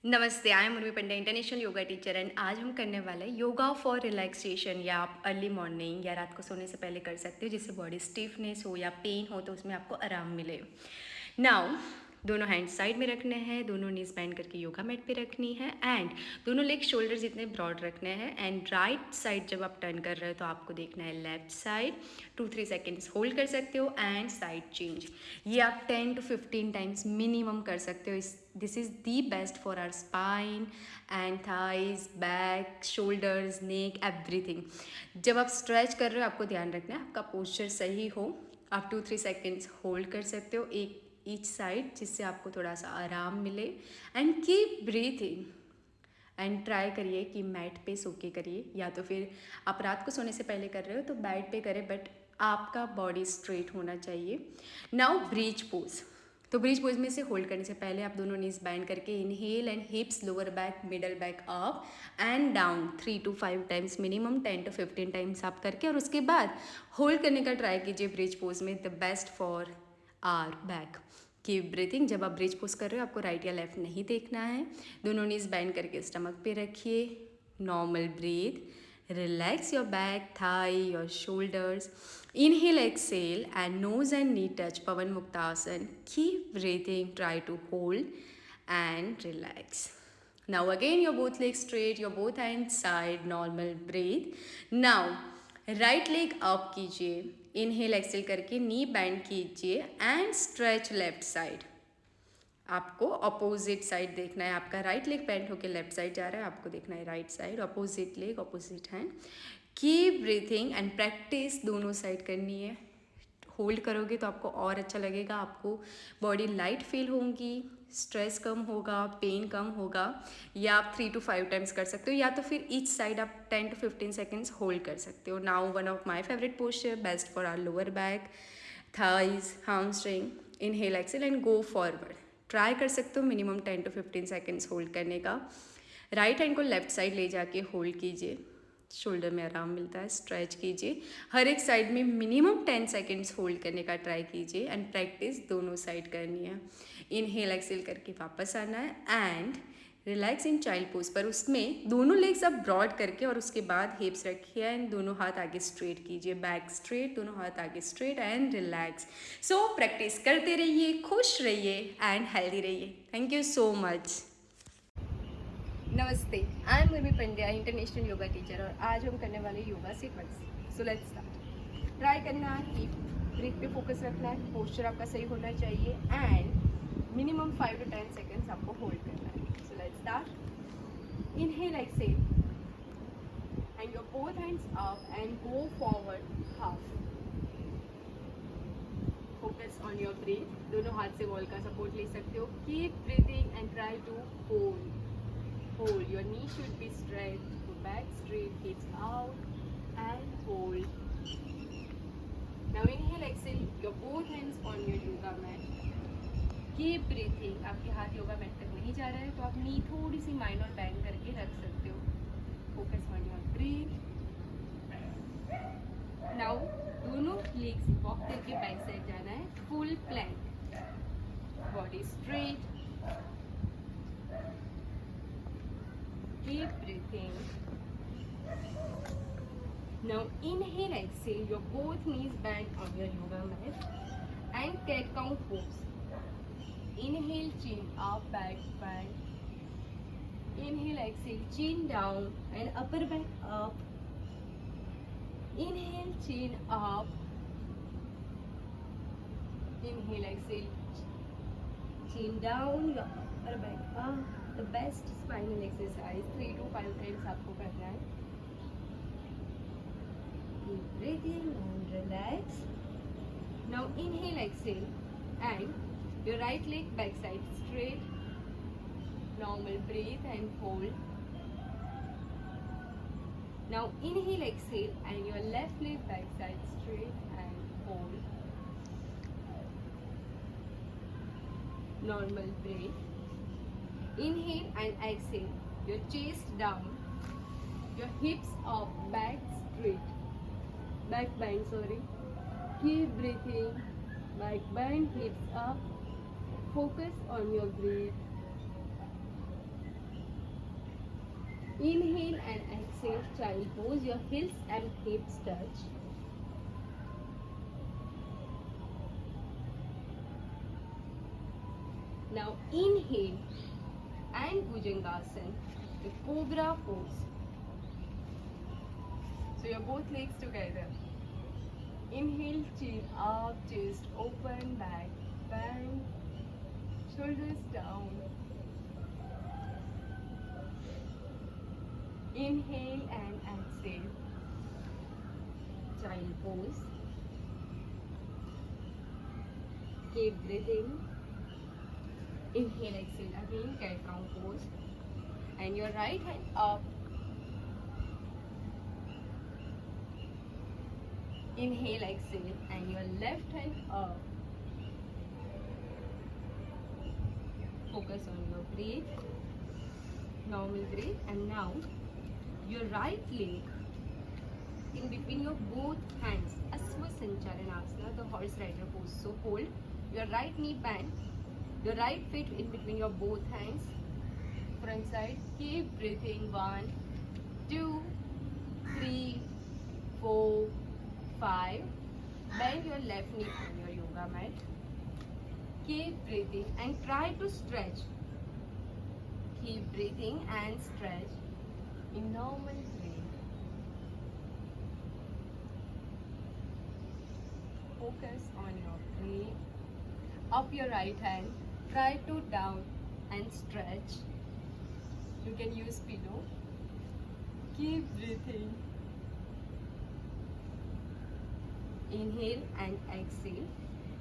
नमस्ते, I am Urvi Pandya, international yoga teacher and आज हम करने वाले हैं योगा फॉर रिलैक्सेशन। या आप अर्ली मॉर्निंग या रात को सोने से पहले कर सकते हो, जिससे बॉडी स्टिफनेस हो या पेन हो तो उसमें आपको आराम मिले। नाउ दोनों हैंड साइड में रखने हैं, दोनों नीज बैंड करके योगा मैट पे रखनी है एंड दोनों लेग शोल्डर जितने ब्रॉड रखने हैं। एंड राइट साइड जब आप टर्न कर रहे हो तो आपको देखना है लेफ्ट साइड। 2-3 सेकेंड्स होल्ड कर सकते हो एंड साइड चेंज। ये आप 10 to 15 टाइम्स मिनिमम कर सकते हो। This is the best for our spine and thighs, back, shoulders, neck, everything. जब आप स्ट्रेच कर रहे हो आपको ध्यान रखना है आपका पोस्चर सही हो। आप 2-3 सेकेंड्स होल्ड कर सकते हो एक ईच साइड, जिससे आपको थोड़ा सा आराम मिले। And keep breathing and try करिए कि मैट पे सो के करिए, या तो फिर आप रात को सोने से पहले कर रहे हो तो बेड पे करें, बट आपका बॉडी स्ट्रेट होना चाहिए। Now breach pose. तो ब्रीच पोज में से होल्ड करने से पहले आप दोनों नीज बैंड करके inhale and हिप्स, lower back, middle back up and down 3 to 5 times minimum, 10 to 15 times आप करके, और उसके बाद होल्ड करने का ट्राई कीजिए ब्रीच पोज में। The best for our back. Keep breathing. जब आप ब्रीच पोज कर रहे हो आपको राइट या लेफ्ट नहीं देखना है। दोनों नीज बैंड करके स्टमक पे रखिए। Normal breath. Relax your back, thigh, your shoulders. Inhale, exhale and nose and knee touch, पवन मुक्तासन। Keep breathing, try to hold and relax. Now again your both legs straight, your both hands side, normal breathe. Now right leg up कीजिए, inhale exhale करके नी band कीजिए and stretch left side. आपको opposite side देखना है, आपका right leg band होकर left side जा रहा है, आपको देखना है right side. Opposite leg, opposite hand. Keep breathing and practice दोनों साइड करनी है। होल्ड करोगे तो आपको और अच्छा लगेगा, आपको बॉडी लाइट फील होगी, स्ट्रेस कम होगा, पेन कम होगा। या आप 3 to 5 टाइम्स कर सकते हो, या तो फिर ईच साइड आप 10 to 15 सेकेंड्स होल्ड कर सकते हो। Now one of my favourite posture, best for our lower back, thighs, hamstring. Inhale exhale and go forward. Try कर सकते हो मिनिमम 10 to 15 सेकेंड्स होल्ड करने का। राइट हैंड को लेफ्ट साइड ले जाके होल्ड कीजिए, शोल्डर में आराम मिलता है। स्ट्रेच कीजिए, हर एक साइड में मिनिमम 10 सेकेंड्स होल्ड करने का ट्राई कीजिए एंड प्रैक्टिस दोनों साइड करनी है। इनहेल एक्सेल करके वापस आना है and relax in child pose पर। उसमें दोनों लेग्स आप ब्रॉड करके और उसके बाद हिप्स रखिए एंड दोनों हाथ आगे स्ट्रेट कीजिए, बैक स्ट्रेट, दोनों हाथ आगे straight and relax. So practice करते रहिए, खुश रहिए एंड हेल्दी रहिए। Thank you so much. नमस्ते, I am Urvi Pandya, international yoga teacher, और आज हम करने वाले yoga sequence. So let's start. Try करना है कि ब्रीथ पे फोकस रखना है, पोस्चर आपका सही होना चाहिए एंड मिनिमम 5 to 10 सेकेंड्स आपको होल्ड करना है। So let's start. Inhale, exhale and your both hands up and go forward half. Focus on your breath. दोनों हाथ से वॉल का सपोर्ट ले सकते हो। Keep breathing and try to hold. Hold. Your knee should be straight. Go back straight. Hips out and hold. Now inhale, exhale. Your both hands on your yoga mat. Keep breathing. आपके हाथ yoga mat तक नहीं जा रहा है तो आप नी थोड़ी सी माइनर बैंड करके रख सकते हो। Focus on your breath. Now दोनों legs वॉक करके बैक साइड जाना है। Full plank. Body straight. Keep breathing. Now inhale, exhale. Your both knees bend on your yoga mat and cat cow pose. Inhale, chin up, back bend. Inhale, exhale, chin down and upper back up. Inhale, chin up. Inhale, exhale, chin down, your upper back up. The best spinal exercise 3 to 5 times आपको करना है। Keep breathing and relax. Now inhale, exhale and your right leg back side straight. Normal breathe and hold. Now inhale, exhale and your left leg back side straight and hold. Normal breathe. Inhale and exhale. Your chest down. Your hips up, back straight. Back bend, sorry. Keep breathing. Back bend, hips up. Focus on your breath. Inhale and exhale, child pose. Your heels and hips touch. Now inhale and Bhujangasana, the cobra pose. So your both legs together. Inhale, chin up, chest open, back bend, shoulders down. Inhale and exhale, child pose. Keep breathing. Inhale, exhale again, cat cow pose. And your right hand up. Inhale, exhale, and your left hand up. Focus on your breath, normal breath. And now your right leg in between your both hands, Asva Sancharanasana, the horse rider pose. So hold your right knee bend, your right foot in between your both hands, front side. Keep breathing. 1, 2, 3, 4, 5. Bend your left knee on your yoga mat. Keep breathing and try to stretch. Keep breathing and stretch in normal breath. Focus on your breath. Up your right hand. Try to down and stretch. You can use pillow. Keep breathing. Inhale and exhale.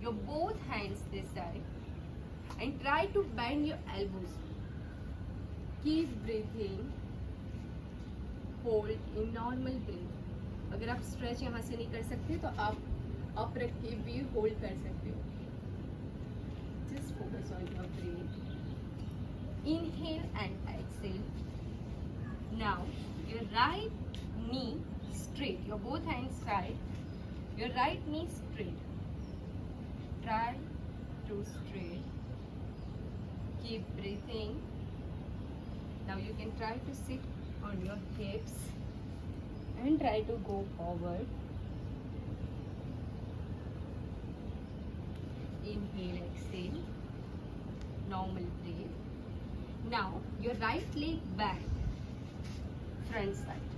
Your both hands this side and try to bend your elbows. Keep breathing. Hold in normal breath. अगर आप stretch यहाँ से नहीं कर सकते तो आप up रख के भी होल्ड कर सकते हो. Just focus on your breath. Inhale and exhale. Now your right knee straight. Your both hands side. Your right knee straight. Try to straight. Keep breathing. Now you can try to sit on your hips and try to go forward. Inhale, exhale. Normal breath. Now your right leg back, front side.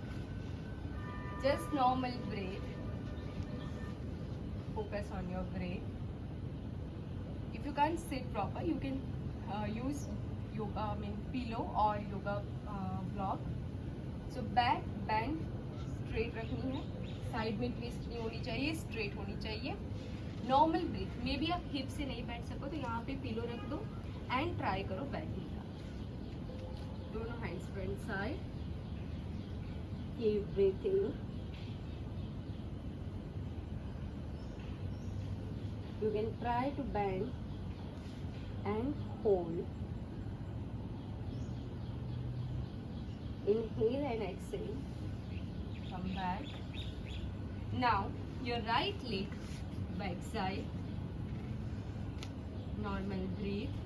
Just normal breath. Focus on your breath. If you can't sit proper, you can use yoga, pillow or yoga block. So back bend straight रखनी है, side में twist नहीं होनी चाहिए, straight होनी चाहिए. Normal breath. May be आप hip से नहीं बैठ सको तो यहाँ पे पिलो रख दो एंड ट्राई करो बैठने का. दोनों hands front side. Keep breathing. You can try to bend and hold. Inhale and exhale. Come back. Now your right leg back side. Normal breathe.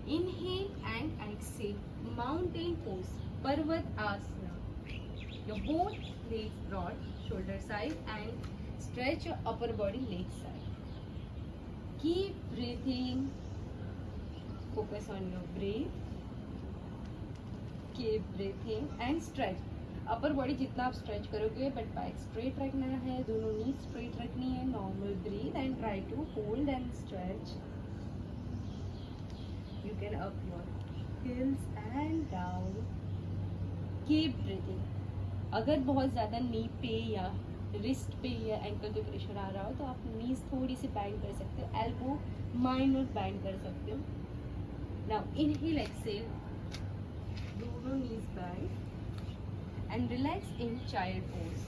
Inhale and exhale. Mountain pose. Parvat Asana. Your both legs broad, shoulder side, and stretch your upper body leg side. Keep breathing. Focus on your breath. Keep breathing and stretch. Upper body जितना आप stretch करोगे but back straight रखना है, दोनों नी straight रखनी है. Normal breath and try to hold and stretch. You can up your heels and down. Keep breathing. अगर बहुत ज़्यादा नी पे या रिस्ट पे या एंकल पे प्रेशर आ रहा हो तो आप नीज थोड़ी सी बैंड कर सकते हो, एल्बो माइनर बैंड कर सकते हो. नाउ इनहेल एक्सेल, दोनों नीज band and relax in child pose.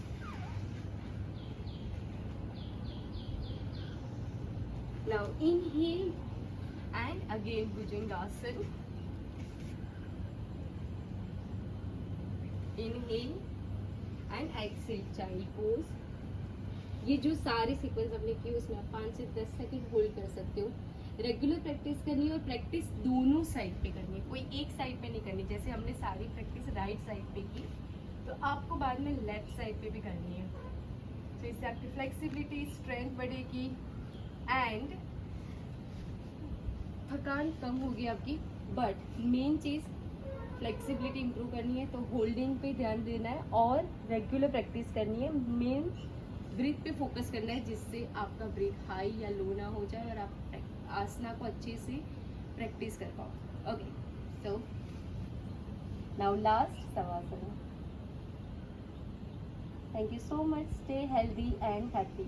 Now inhale and again Bhujangasana. Inhale and exhale child pose. ये जो सारे सीक्वेंस आपने किए उसमें आप 5 से 10 सेकंड होल्ड कर सकते हो. रेगुलर प्रैक्टिस करनी है और प्रैक्टिस दोनों साइड पे करनी है, कोई एक साइड पे नहीं करनी। जैसे हमने सारी प्रैक्टिस राइट साइड पे की तो आपको बाद में लेफ्ट साइड पे भी करनी है। तो इससे आपकी फ्लेक्सिबिलिटी, स्ट्रेंथ बढ़ेगी एंड थकान कम होगी आपकी। But main cheese flexibility improve करनी है तो होल्डिंग पे ध्यान देना है और रेगुलर प्रैक्टिस करनी है। मेन ब्रीथ पे फोकस करना है जिससे आपका ब्रीथ हाई या लो ना हो जाए और आप आसना को अच्छे से प्रैक्टिस कर पाओ। Okay, so now last savasana. Thank you so much. Stay healthy and happy.